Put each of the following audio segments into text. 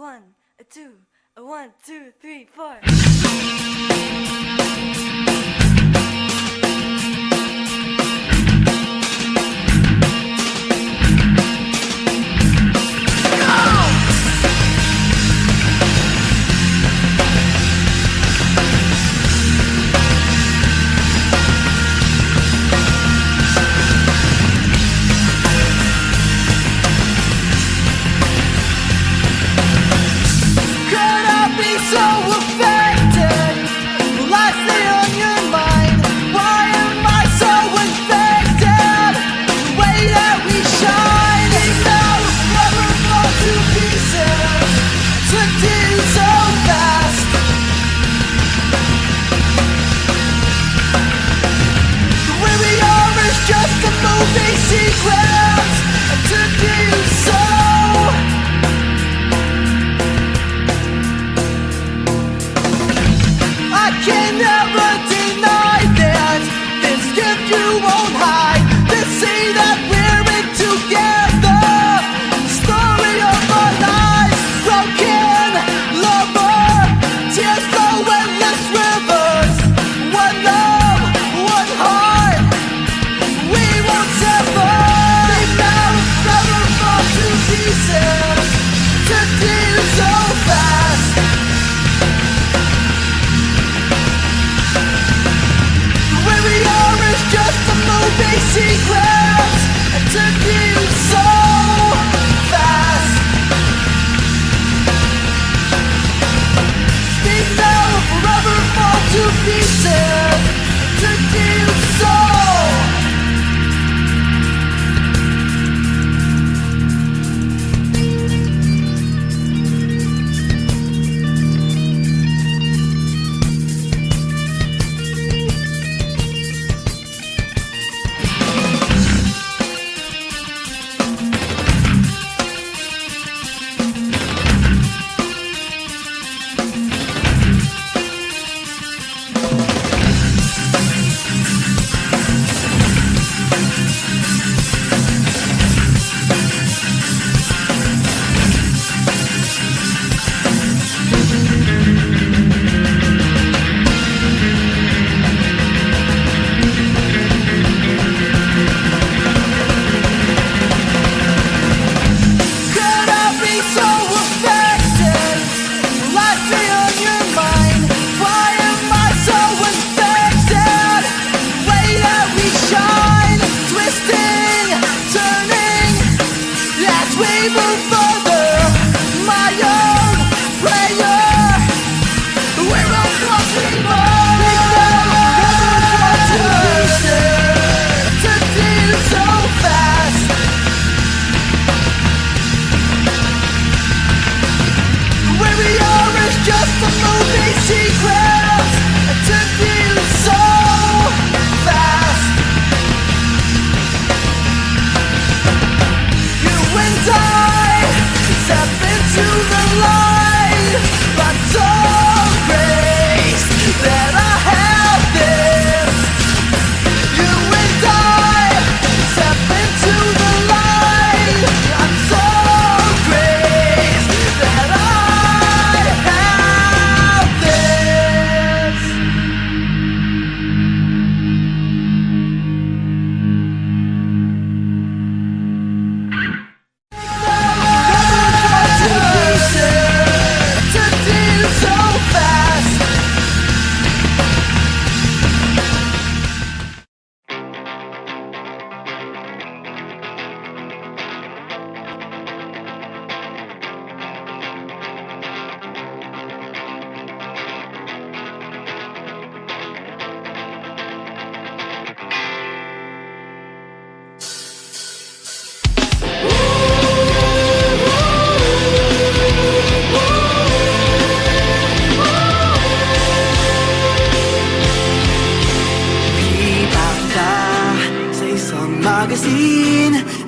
one, a two, a 1, 2, 3, 4.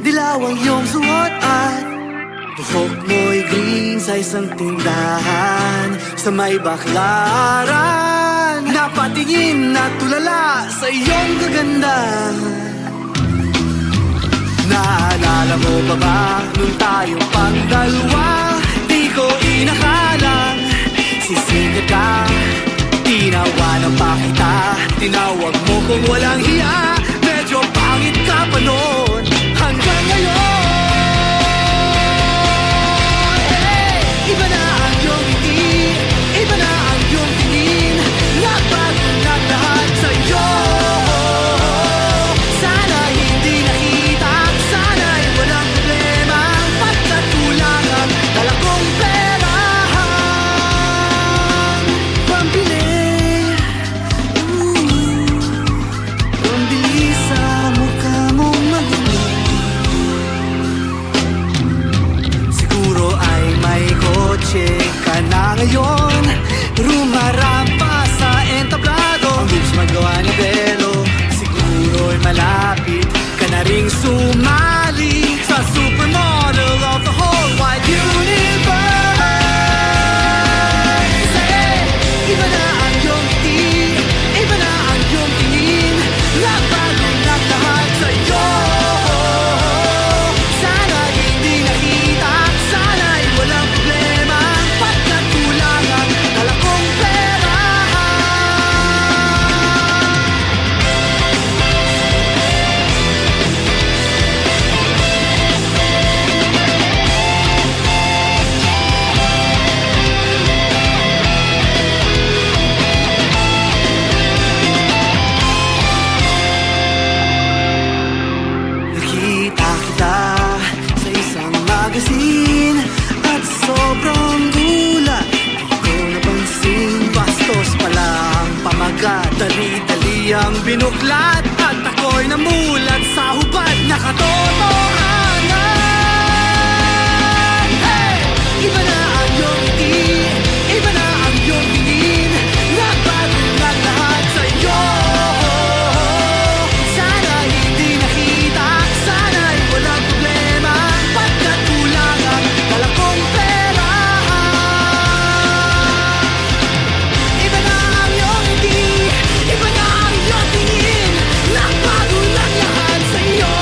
Dilaw ang iyong suot at buhok mo'y green sa isang tindahan sa may Baklaran. Napatingin at tulala sa iyong kagandahan. Naalala mo pa ba nung tayong pang-dalawa? Di ko Tinawag mo kung walang hiya, medyo pangit ka pa noon. Hanggang ngayon, hey! Iba na ang iyong ngiti, iba na ang iyong tingin. Nagbago na lahat sa'yo. Sana hindi nakita, sana'y walang problema, pagkat kulang ang dala kong pera. Pambili, pambili sa mukha mong magulo. Siguro ay may kotse ka na ngayon, rumarampa sa entablado. Ang lips magawa ni Belo, siguro'y malapit ka na ring sumali sa supermodel of the whole wide universe. Hey! Iba na ang iyong ngiti, iba na ang iyong tingin. Nagbago na lahat sa'yo. Sana hindi nakita, sana'y walang problema, pagkat kulang ang dala kong pera. Nakita kita sa isang magazine at sobrang gulat, di ko napansin. Bastos pala ang pamagat, dali-dali ang binuklat, at ako'y namulat sa hubad na katotohanan. Hey! Iba na ang iyong ngiti, iba na ang iyong tingin. Nagbago na lahat sa'yo. Sana hindi nakita, sana'y walang problema, pagkat kulang ang dala kong pera. Iba na ang iyong ngiti, iba na ang iyong tingin. Nagbago na lahat sa'yo.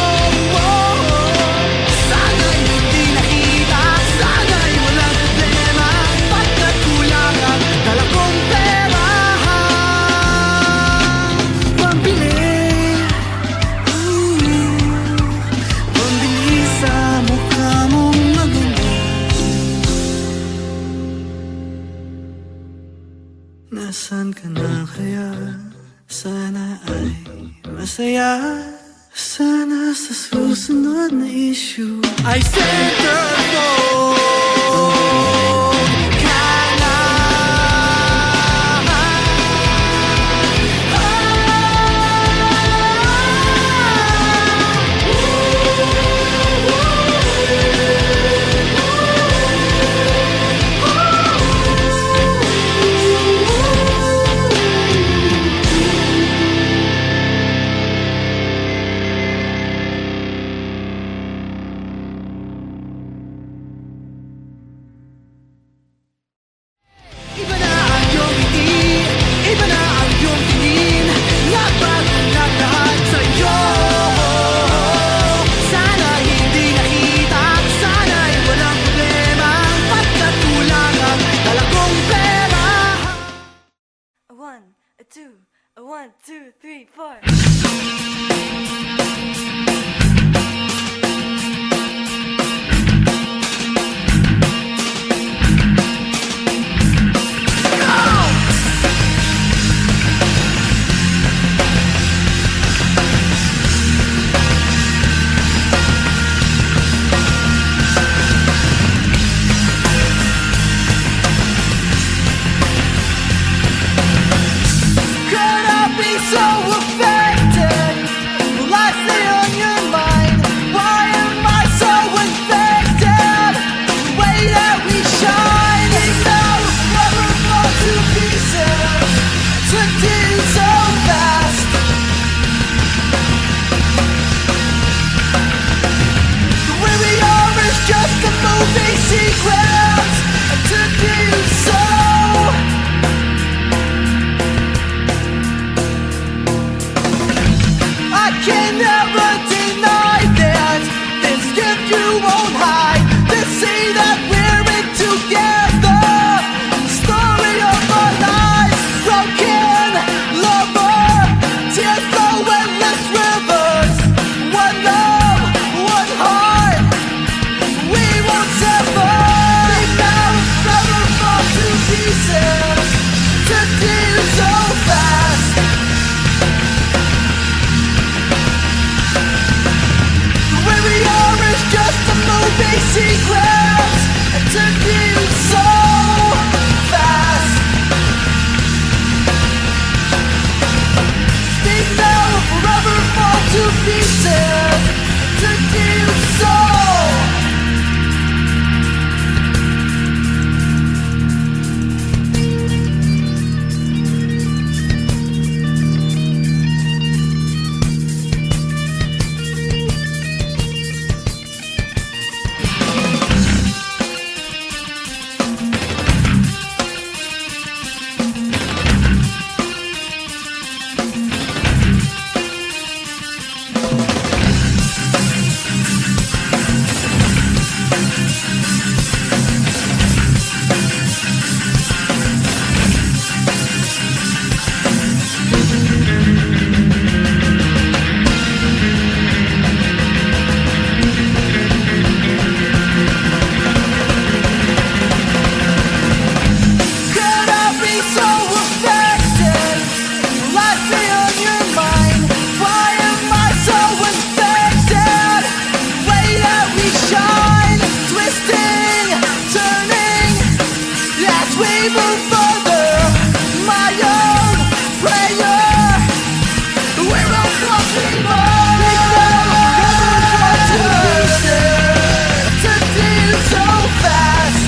Sana'y hindi nakita, sana'y walang problema, pagkat kulang ang dala kong pera. Pambili, pambili sa mukha mong maganda. Nasaan ka na kaya? Sana ay masaya. Sana sa susunod na issue ay centerfold ka na. Iba na ang iyong ngiti, iba na ang iyong tingin. Nagbago na lahat sa'yo. Sana hindi nakita, sana'y walang problema, pagkat kulang ang dala kong pera. A one, a two, a 1, 2, 3, 4. Could I be so affected? Will I stay on your even further. My own prayer, we're all crossing to deal so fast.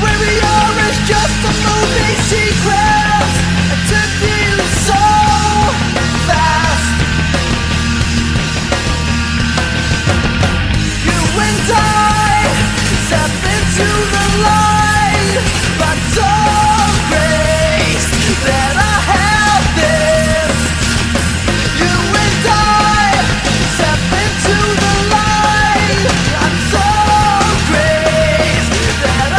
Where we are is just a movie sequence to deal so fast. You and I step into the light, but don't grace that I have this. You and I step into the light, I'm so grace that I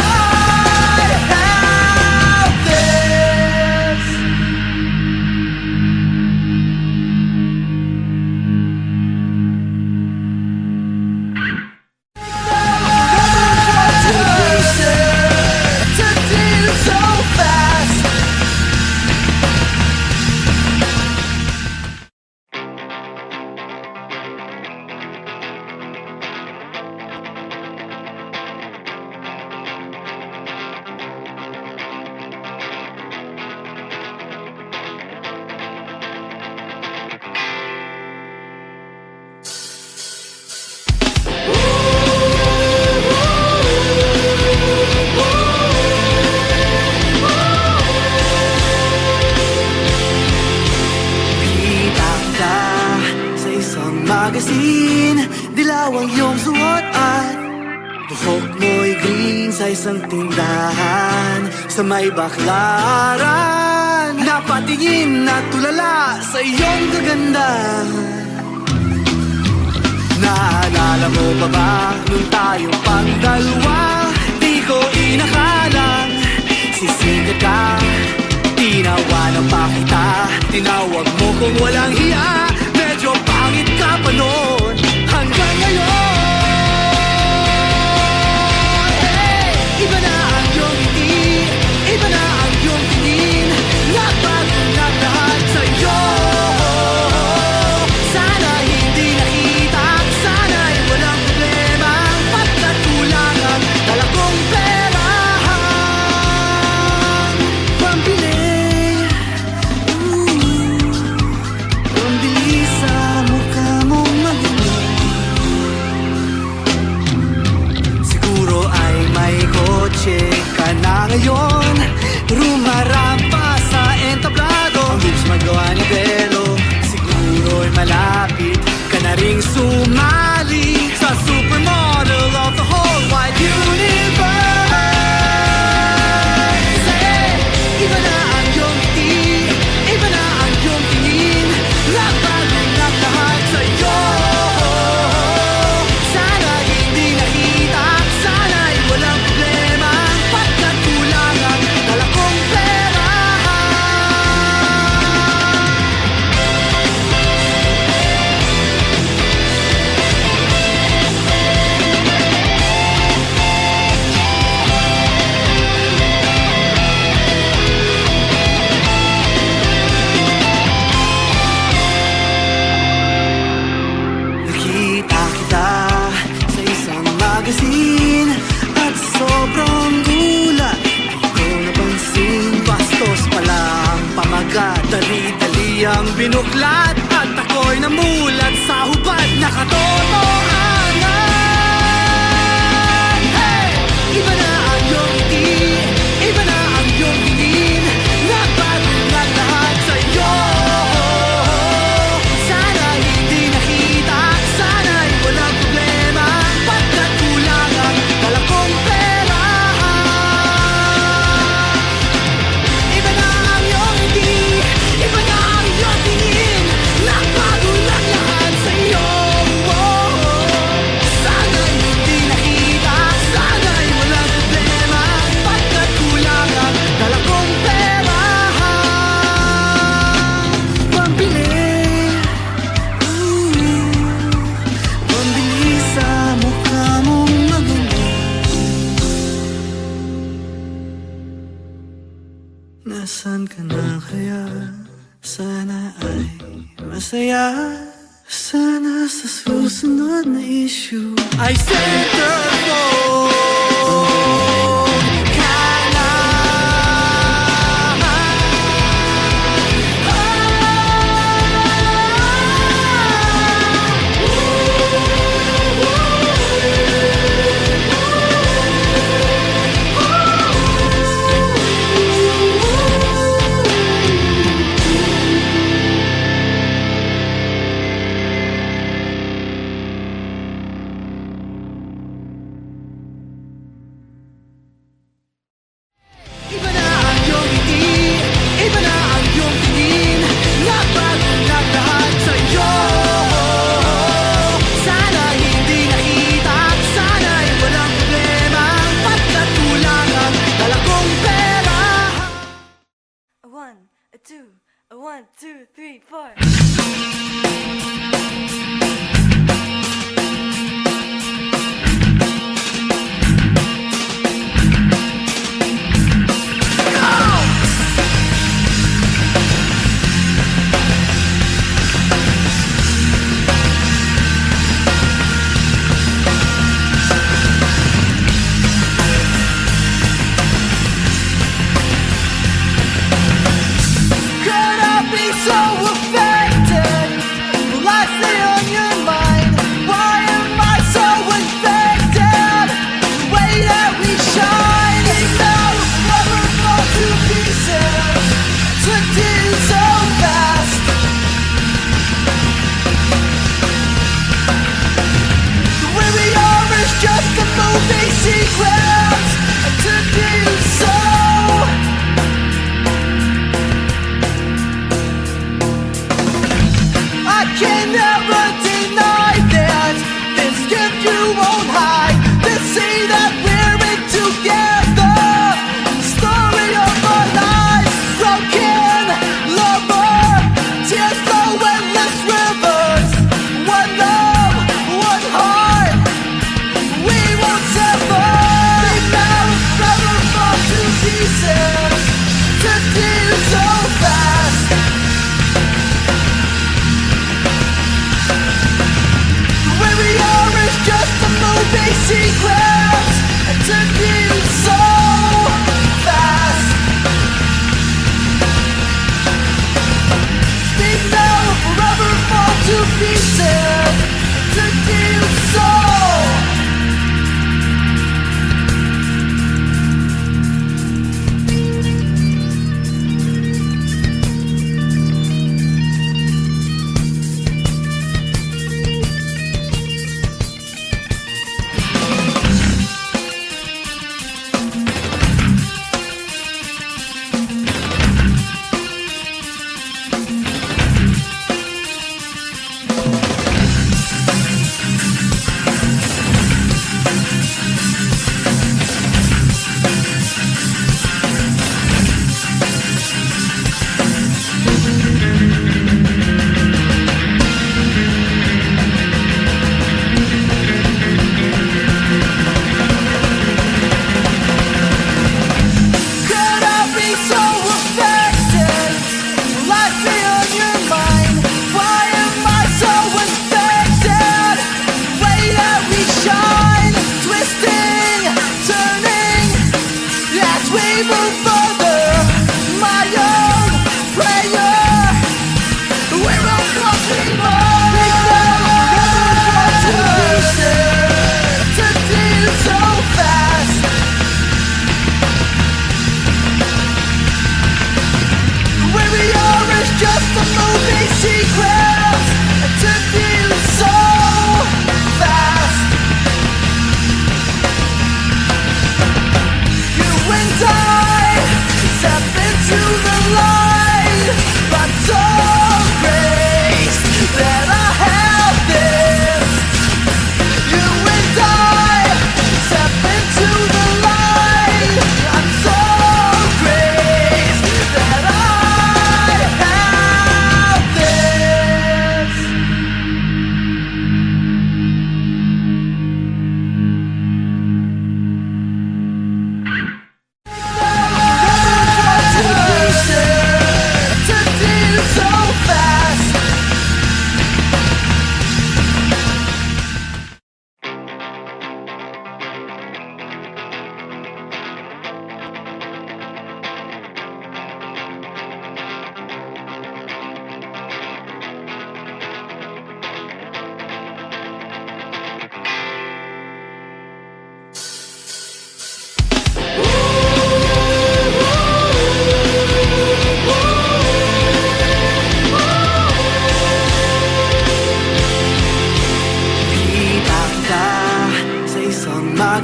have this. To deal so fast. Kita kita sa isang magazine, dilaw ang iyong suot at buhok mo'y green sa isang tindahan sa may Baklaran. Napatingin at tulala sa iyong kagandahan. Naalala mo pa ba nung tayo pang dalawa? Di ko inakalang sisikat ka. Tinawanan pa kita, tinawag mo kung walang hiya. Medyo pangit ka pa noon hanggang ngayon. Hey! Iba na ang iyong ngiti, iba na ang iyong tingin. Nagbago na lahat sa'yo. Sana hindi nakita, sana'y walang problema. Pagkat kulang ang dala kong pera. Pambili, pambili sa mukha mong maganda. Siguro ay may kotse ka na ngayon, rumarampa sa entablado. Ang bilis magawa ni Belo, siguro'y malapit ka na ring sumali sa supermodel of the whole wide universe. Hey! Iba na ang iyong ngiti, iba na ang iyong tingin. Nagbago na lahat sa'yo. Sana hindi nakita, sana'y walang problema. Pagkat kulang ang dala kong pera. Nakita kita sa isang magazine at sobrang gulat. Di ko napansin, bastos pala ang pamagat. Dali-dali ang binuklat at ako'y namulat sa hubad na katotohanan. Hey! Iba na ang iyong ngiti, iba na ang iyong tingin. Nagbago na lahat sa'yo. Sana hindi nakita, sana'y walang problema. Pagkat kulang ang dala kong pera. Iba na ang iyong ngiti, iba na ang iyong tingin. Nagbago na lahat sa'yo. Sana'y hindi nakita, sana'y walang problema. Pagkat kulang ang dala kong pera. Pambili, pambili sa mukha mong maganda. Nasaan ka na kaya? Sana ay masaya. Sana sa susunod na issue ay center 4.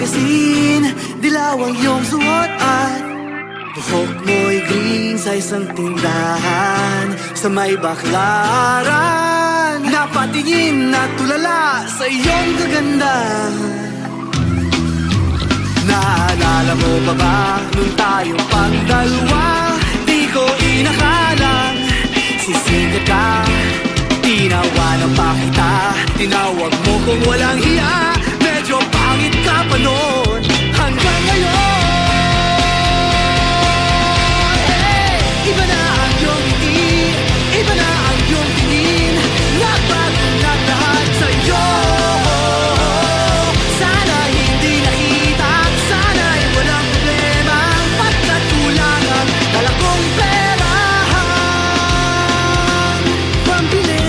magazine, dilaw ang iyong suot at buhok mo'y green sa isang tindahan sa may Baklaran. Napatingin at tulala sa iyong kagandahan. Naalala mo pa ba nung tayong pagdalawa? Di ko inakalang sisikat ka ginawa ng pakita. Tinawag mo kung walang hiya. Medyo pangit ka pa noon hanggang ngayon. Iba na ang iyong ngiti, iba na ang iyong tingin. Nagbago na lahat sa'yo. Sana hindi nakita, sana'y walang problema. Pagkat kulang ang dala kong pera. Pambili,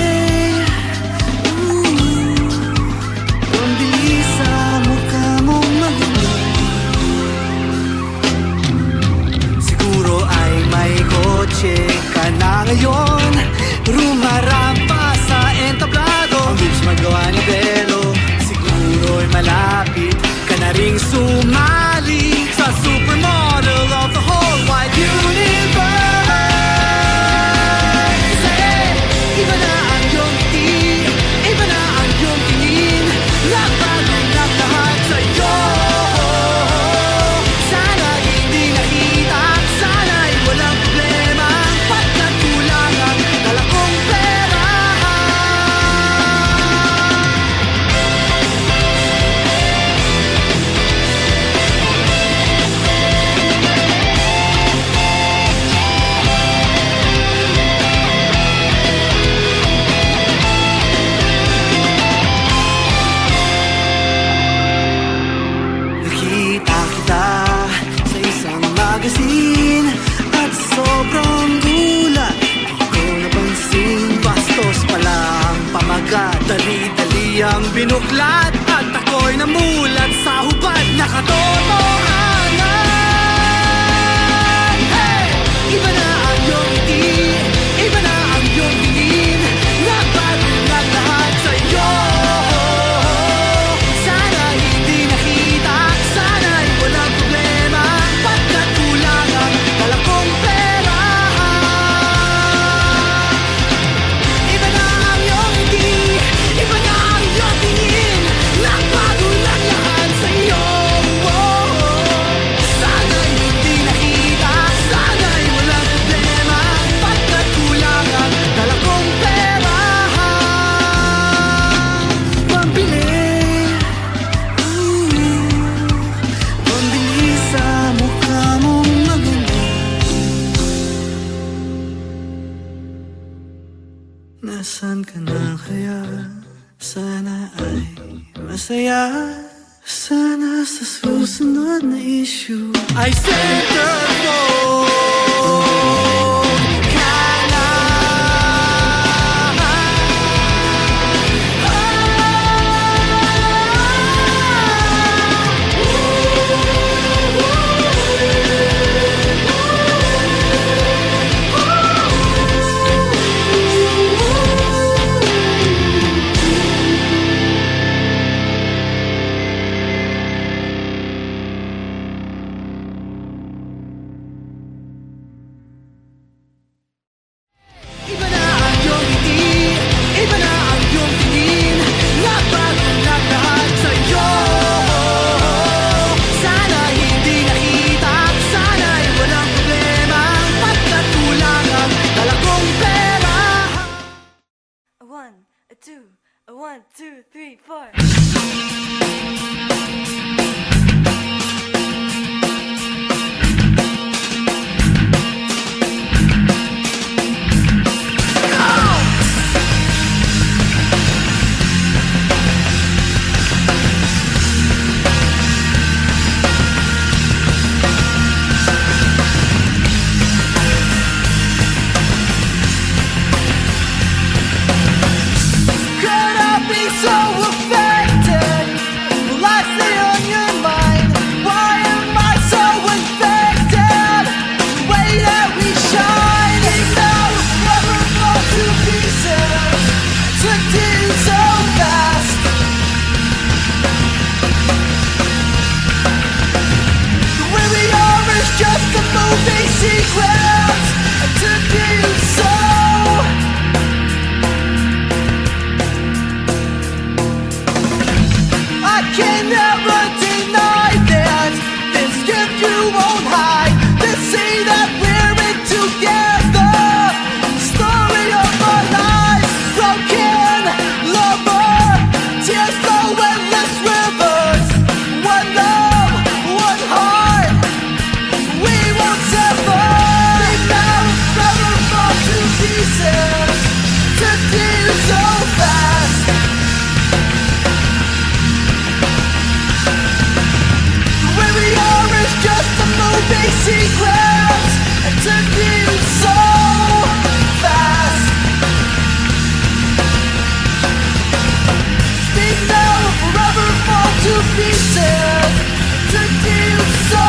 pambili sa mukha mong maganda. Siguro ay may kotse ka na ngayon. Rumarampa sa entablado. Ang bilis magawa ni Belo. Siguro'y malapit ka na ring sumali sa supermodel of the whole wide universe. Iba na ang iyong ngiti, iba na ang iyong tingin. Nagbago na lahat sa'yo. Sana hindi nakita, sana'y walang problema. Pagkat kulang ang dala kong pera. Nakita kita sa isang magazine at sobrang gulat. Di ko napansin, bastos pala ang pamagat. Dali-dali ang binuklat at ako'y namulat sa hubad na katotohanan. Hey! Iba na ang iyong ngiti, iba na ang iyong tingin. Nagbago na lahat sa'yo. Sana hindi nakita, sana'y walang problema. Pagkat kulang ang dala kong pera. Iba na ang iyong ngiti, iba na ang iyong tingin. Nagbago na lahat sa'yo. Sana'y hindi nakita, sana'y walang problema. Pagkat kulang ang dala kong pera. Pambili, pambili sa mukha mong maganda. Nasaan ka na kaya? Sana ay masaya. Sana sa susunod na issue ay centerfold ka na. Iba na ang iyong ngiti, iba na ang iyong tingin. Nagbago na lahat sa'yo. Sana hindi nakita, sana'y walang problema. Pagkat kulang ang dala kong pera. 1, 2, 3, 4. Could I be so affected? Will I stay on your mind? Why am I so infected? The way that we shine is now never fall to pieces. Took to you so fast. The way we are is just a movie sequence. I took to you so. I can never deny that this gift you won't hide. They say that we're in together. Story of our lives broken. movie sequence. It took you so fast. Speak now or forever fall to pieces. It took you so.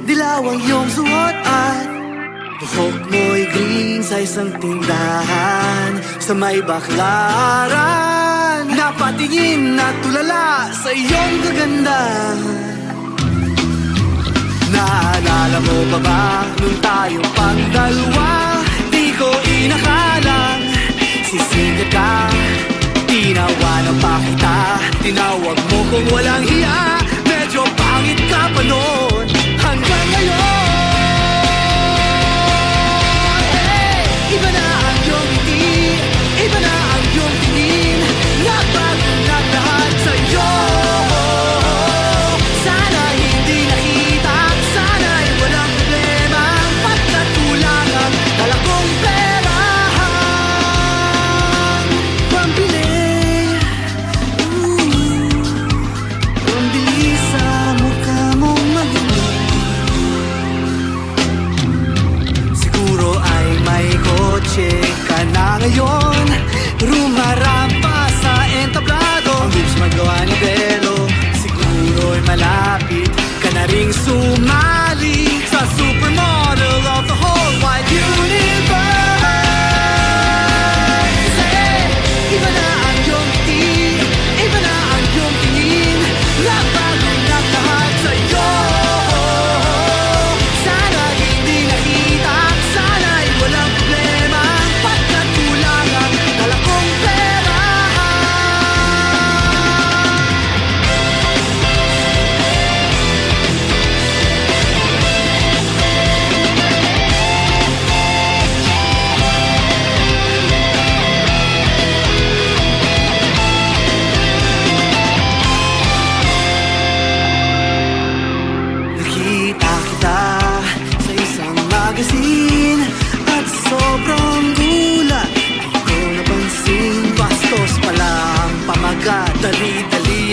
Dilaw ang iyong suot at buhok mo'y green sa isang tindahan sa may Baklaran. Napatingin at tulala sa iyong kagandahan. Naalala mo pa ba nung tayong pangdalawa? Di ko inakalang sisikat ka. Tinawanan pa kita, tinawag mo kung walang hiya. Medyo pangit ka pa noon hanggang ngayon. Hey! Iba na ang iyong ngiti, iba na ang iyong tingin. Nagbago na lahat sa'yo. Sana hindi nakita, sana'y walang problema. Pagkatulang ang dala kong pera pambili, pambili.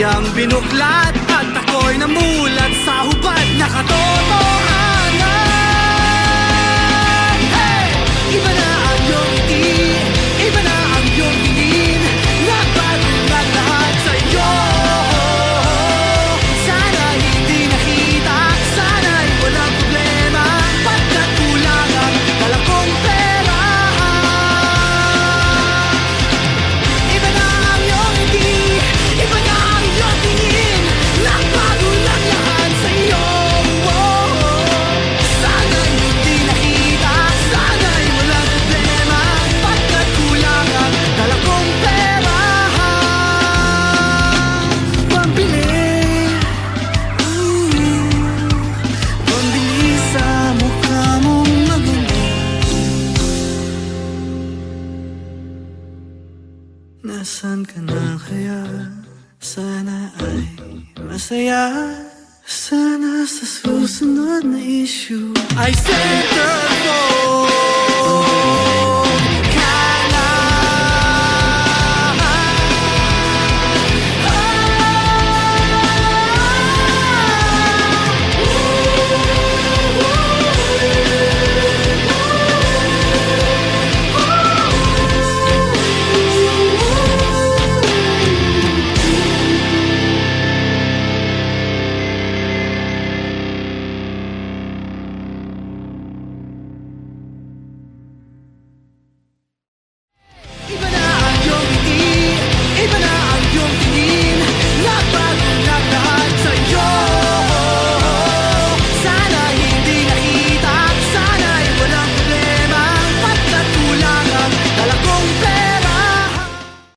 ang binuklat at ako'y namulat sa hubad na katotohanan. Hey! Iba na ang iyong ngiti, iba na ang iyong tingin, nagbago na lahat sa'yo. Sana hindi nakita, sana'y walang problema, pagkat kulang ang dala kong pera. Iba na ang iyong ngiti, iba na ang iyong tingin, nagbago na lahat sa'yo. Sana'y hindi nakita, sana'y walang problema, pagkat kulang ang dala kong pera. Pambili sa mukha mong maganda. Nasaan ka na kaya? Sana ay masaya. Sana sa susunod na issue ay center phone.